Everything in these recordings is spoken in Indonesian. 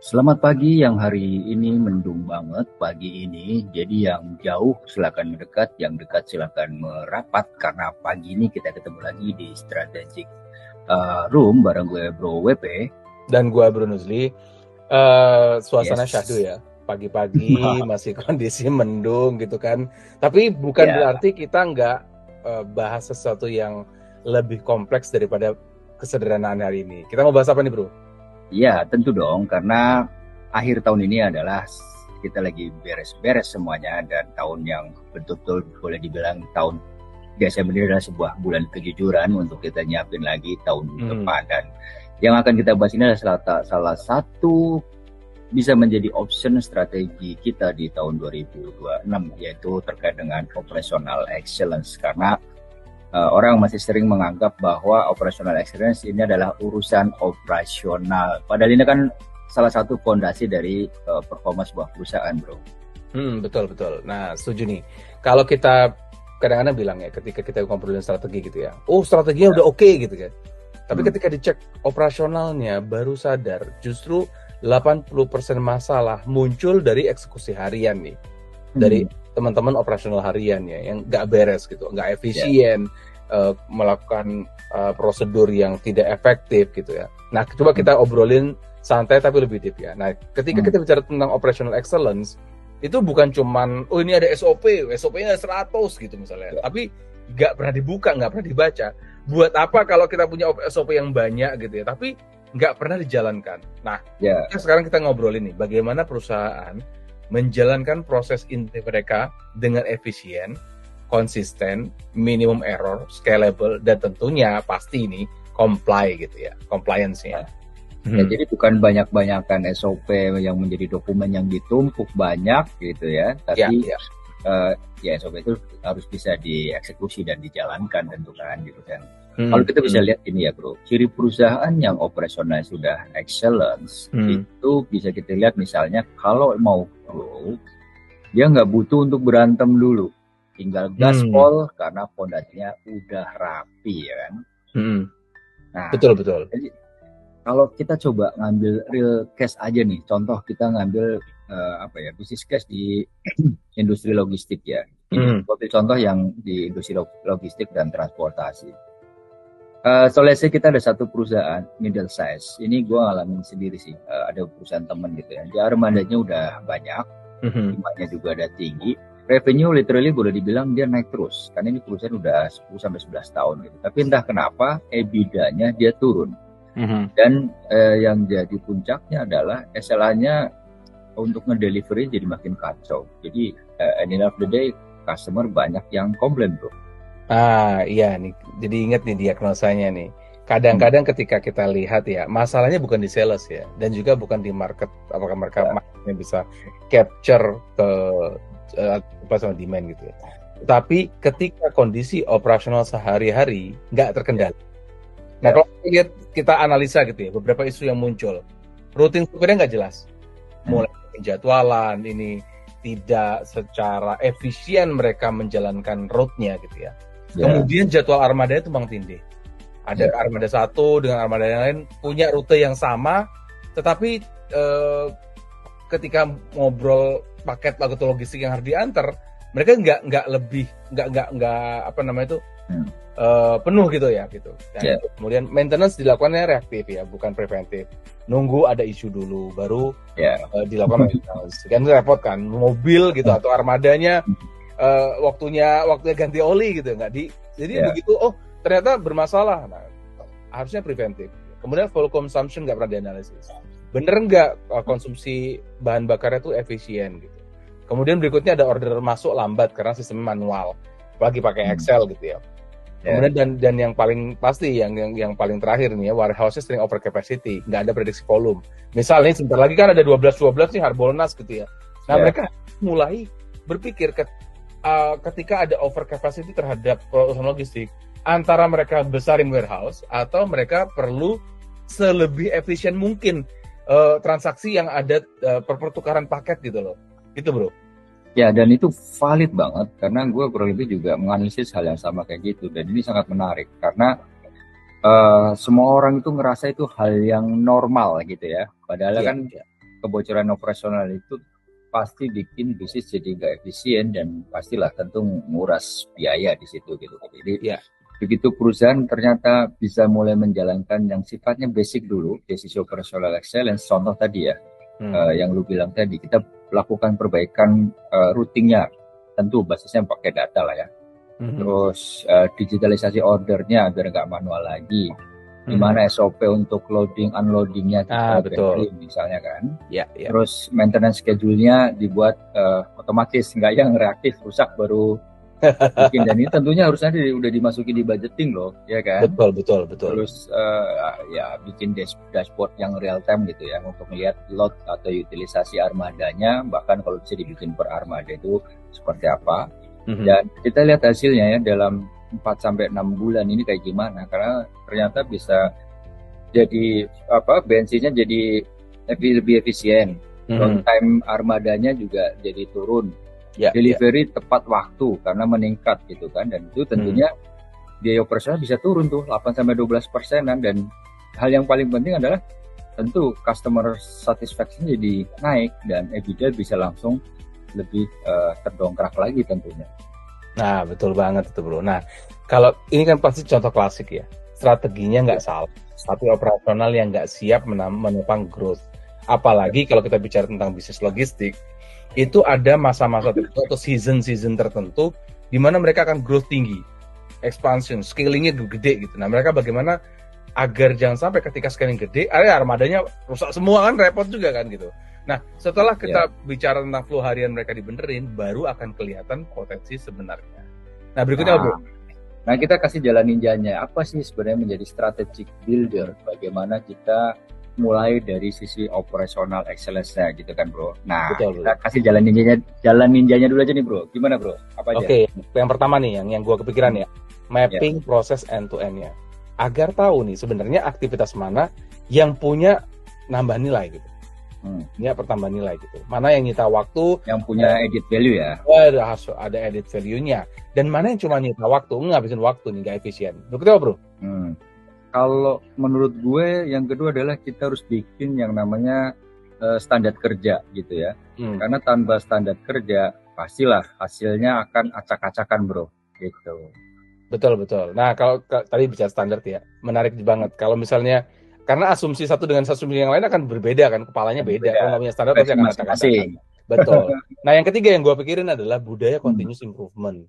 Selamat pagi, yang hari ini mendung banget pagi ini. Jadi yang jauh silakan mendekat, yang dekat silakan merapat karena pagi ini kita ketemu lagi di Strategic Room bareng gue Bro WP dan gua Bro Nuzli. Suasana Yes. syahdu ya, pagi-pagi masih kondisi mendung gitu kan. Tapi bukan Ya, berarti kita nggak bahas sesuatu yang lebih kompleks daripada kesederhanaan hari ini. Kita mau bahas apa nih, Bro? ya tentu dong karena akhir tahun ini adalah kita lagi beres-beres semuanya dan tahun yang betul-betul boleh dibilang tahun Desember ini adalah sebuah bulan kejujuran untuk kita nyiapin lagi tahun depan, dan yang akan kita bahas ini adalah salah satu bisa menjadi option strategi kita di tahun 2026, yaitu terkait dengan operational excellence. Karena orang masih sering menganggap bahwa operational excellence ini adalah urusan operasional, padahal ini kan salah satu fondasi dari performa sebuah perusahaan, bro. Betul. Nah, setuju nih. Kalau kita kadang-kadang bilang ya, ketika kita ngobrolin strategi gitu ya, strateginya udah oke gitu kan. Tapi ketika dicek operasionalnya, baru sadar justru 80% masalah muncul dari eksekusi harian nih. Dari teman-teman operasional harian ya, yang nggak beres gitu, nggak efisien, melakukan prosedur yang tidak efektif gitu ya. Nah, coba kita obrolin santai tapi lebih deep ya. Nah, ketika kita bicara tentang operational excellence, itu bukan cuman, ini ada SOP-nya 100 gitu misalnya. Tapi nggak pernah dibuka, nggak pernah dibaca. Buat apa kalau kita punya SOP yang banyak gitu ya, tapi nggak pernah dijalankan. Nah, sekarang kita ngobrolin nih, bagaimana perusahaan menjalankan proses inti mereka dengan efisien, konsisten, minimum error, scalable, dan tentunya pasti ini comply gitu ya, compliance-nya. Ya, jadi bukan banyak-banyakan SOP yang menjadi dokumen yang ditumpuk banyak gitu ya, tapi SOP itu harus bisa dieksekusi dan dijalankan tentu kan gitu kan. Kalau kita bisa lihat ini ya bro, ciri perusahaan yang operasional sudah excellence itu bisa kita lihat misalnya kalau mau grow, dia nggak butuh untuk berantem dulu, tinggal gaspol karena fondasinya udah rapi ya kan. Nah, betul. Jadi, kalau kita coba ngambil real case aja nih, contoh kita ngambil bisnis case di industri logistik ya. Ini contoh yang di industri logistik dan transportasi. So let's say kita ada satu perusahaan middle size. Ini gue ngalamin sendiri sih. Ada perusahaan temen gitu ya. Dia armadanya udah banyak, demandnya juga ada tinggi. Revenue literally boleh dibilang dia naik terus. Karena ini perusahaan udah 10-11 tahun gitu. Tapi entah kenapa EBITDA-nya dia turun. Dan yang jadi puncaknya adalah SLA-nya untuk ngedelivery jadi makin kacau. Jadi at the end of the day customer banyak yang komplain bro. Iya nih, jadi ingat nih diagnosanya nih. Kadang-kadang ketika kita lihat ya, masalahnya bukan di sales ya, dan juga bukan di market, apakah marketnya bisa capture ke sama demand gitu ya. Tapi ketika kondisi operasional sehari-hari nggak terkendali. Nah, kalau kita analisa gitu ya, beberapa isu yang muncul, rutin supirnya nggak jelas, mulai penjadwalan ini tidak secara efisien mereka menjalankan route-nya gitu ya. Kemudian jadwal armadanya tumbang tindih. Ada armada satu dengan armada yang lain punya rute yang sama, tetapi ketika ngobrol paket logistik yang harus diantar, mereka nggak penuh gitu ya gitu. Dan kemudian maintenance dilakukannya reaktif ya, bukan preventif. Nunggu ada isu dulu baru dilakukan maintenance. Kan repot kan, mobil gitu atau armadanya waktunya ganti oli gitu jadi begitu ternyata bermasalah. Nah, harusnya preventif. Kemudian fuel consumption nggak pernah dianalisis. Bener nggak konsumsi bahan bakarnya itu efisien gitu. Kemudian berikutnya ada order masuk lambat karena sistem manual, apalagi pakai Excel gitu ya. Kemudian dan yang paling pasti yang paling terakhir nih ya, warehouse-nya sering over capacity, nggak ada prediksi volume. Misalnya sebentar lagi kan ada 12 nih Harbolnas gitu ya. Nah, mereka mulai berpikir ketika ada over capacity terhadap perusahaan logistik, antara mereka besarin warehouse atau mereka perlu selebih efisien mungkin transaksi yang ada pertukaran paket gitu loh. Gitu bro. Ya, dan itu valid banget karena gue kurang lebih juga menganalisis hal yang sama kayak gitu, dan ini sangat menarik karena semua orang itu ngerasa itu hal yang normal gitu ya, padahal kan kebocoran operasional itu pasti bikin bisnis jadi nggak efisien dan pastilah tentu nguras biaya di situ gitu. Jadi begitu perusahaan ternyata bisa mulai menjalankan yang sifatnya basic dulu, sisi operational excellence, contoh tadi ya, yang lu bilang tadi, kita lakukan perbaikan routingnya, tentu basisnya pakai data lah ya. Terus digitalisasi ordernya biar nggak manual lagi. Gimana SOP untuk loading unloadingnya kita betul misalnya kan. Terus maintenance schedule-nya dibuat otomatis, nggak yang reaktif rusak baru bikin, dan ini tentunya harusnya udah dimasuki di budgeting loh, ya kan? Betul. Terus ya bikin dashboard yang real time gitu ya untuk melihat load atau utilisasi armadanya, bahkan kalau bisa dibikin per armada itu seperti apa. Dan kita lihat hasilnya ya dalam 4-6 bulan ini kayak gimana, karena ternyata bisa jadi bensinnya jadi lebih efisien, on time armadanya juga jadi turun, delivery tepat waktu karena meningkat gitu kan, dan itu tentunya biaya operasional bisa turun tuh 8-12%, dan hal yang paling penting adalah tentu customer satisfaction jadi naik dan EBITDA bisa langsung lebih terdongkrak lagi tentunya. Nah, betul banget itu bro. Nah, kalau ini kan pasti contoh klasik ya, strateginya nggak salah, tapi operasional yang nggak siap menopang growth. Apalagi kalau kita bicara tentang bisnis logistik, itu ada masa-masa tertentu atau season-season tertentu di mana mereka akan growth tinggi, expansion, scalingnya gede gitu. Nah, mereka bagaimana agar jangan sampai ketika scaling gede, armadanya rusak semua kan, repot juga kan gitu. Nah, setelah kita bicara tentang flow harian mereka dibenerin, baru akan kelihatan potensi sebenarnya. Nah, berikutnya bro. Nah, kita kasih jalan ninjanya. Apa sih sebenarnya menjadi strategic builder? Bagaimana kita mulai dari sisi operational excellence-nya gitu kan bro. Nah, kita kasih jalan ninjanya dulu aja nih bro. Gimana bro? Apa aja? Oke, yang pertama nih yang gua kepikiran ya, mapping proses end to end-nya. Agar tahu nih sebenarnya aktivitas mana yang punya nambah nilai gitu. Ini pertambahan nilai gitu. Mana yang nyita waktu, yang punya edit value ya. Ada edit value-nya. Dan mana yang cuma nyita waktu, ngabisin waktu nih, nggak efisien. Betul bro? Kalau menurut gue yang kedua adalah kita harus bikin yang namanya standar kerja gitu ya. Karena tanpa standar kerja pastilah hasilnya akan acak-acakan bro gitu. Betul. Nah, kalau tadi bicara standar ya, menarik banget. Kalau misalnya karena asumsi satu dengan asumsi yang lain akan berbeda kan, kepalanya beda. Kalau nggak punya standar pasti akan acak-acakan. Betul. Nah, yang ketiga yang gue pikirin adalah budaya continuous improvement.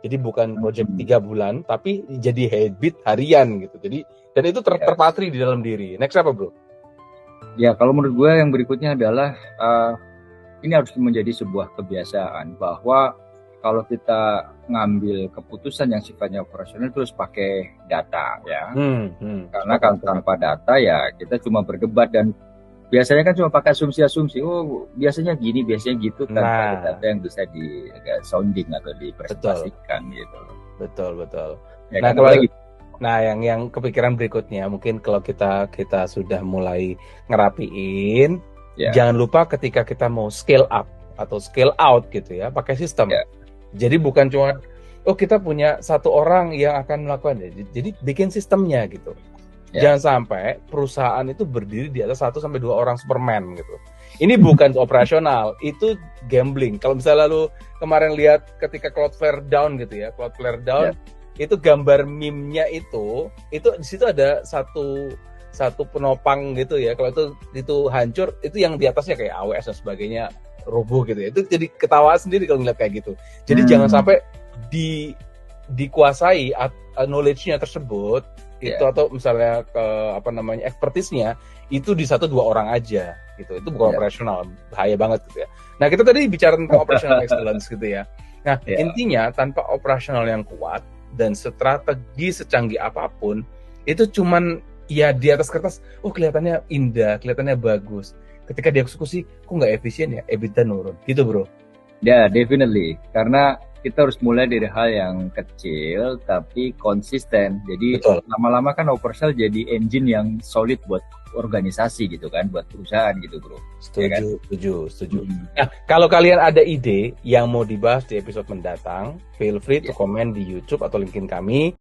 Jadi bukan project 3 bulan, tapi jadi habit harian gitu. Jadi dan itu terpatri di dalam diri. Next apa bro? Ya, kalau menurut gue yang berikutnya adalah ini harus menjadi sebuah kebiasaan bahwa kalau kita ngambil keputusan yang sifatnya operasional terus pakai data ya. Karena kan tanpa data ya kita cuma berdebat dan biasanya kan cuma pakai asumsi-asumsi. Oh, biasanya gini, biasanya gitu, tanpa data yang bisa di sounding atau dipresentasikan gitu. Betul. Ya, nah, yang kepikiran berikutnya mungkin kalau kita sudah mulai ngerapiin, jangan lupa ketika kita mau scale up atau scale out gitu ya, pakai sistem. Jadi bukan cuma kita punya satu orang yang akan melakukan, jadi bikin sistemnya gitu. Jangan sampai perusahaan itu berdiri di atas 1-2 orang Superman gitu. Ini bukan operasional, itu gambling. Kalau misalnya lu kemarin lihat ketika Cloudflare down gitu ya, Cloudflare down, itu gambar meme-nya itu di situ ada satu penopang gitu ya. Kalau itu hancur, itu yang di atasnya kayak AWS dan sebagainya roboh gitu ya. Itu jadi ketawa sendiri kalau ngeliat kayak gitu. Jadi jangan sampai dikuasai knowledge-nya tersebut itu atau misalnya expertise-nya itu di 1-2 orang aja gitu. Itu bukan operasional, bahaya banget gitu ya. Nah, kita tadi bicara tentang operational excellence gitu ya. Nah, intinya tanpa operasional yang kuat dan strategi secanggih apapun itu cuman ya di atas kertas, kelihatannya indah, kelihatannya bagus. Ketika dieksekusi, kok nggak efisien ya, EBITDA nurun, gitu bro? Ya, definitely. Karena kita harus mulai dari hal yang kecil, tapi konsisten. Jadi lama-lama kan operasional jadi engine yang solid buat organisasi gitu kan, buat perusahaan gitu bro. Setuju. Nah, kalau kalian ada ide yang mau dibahas di episode mendatang, feel free to comment di YouTube atau linkin kami.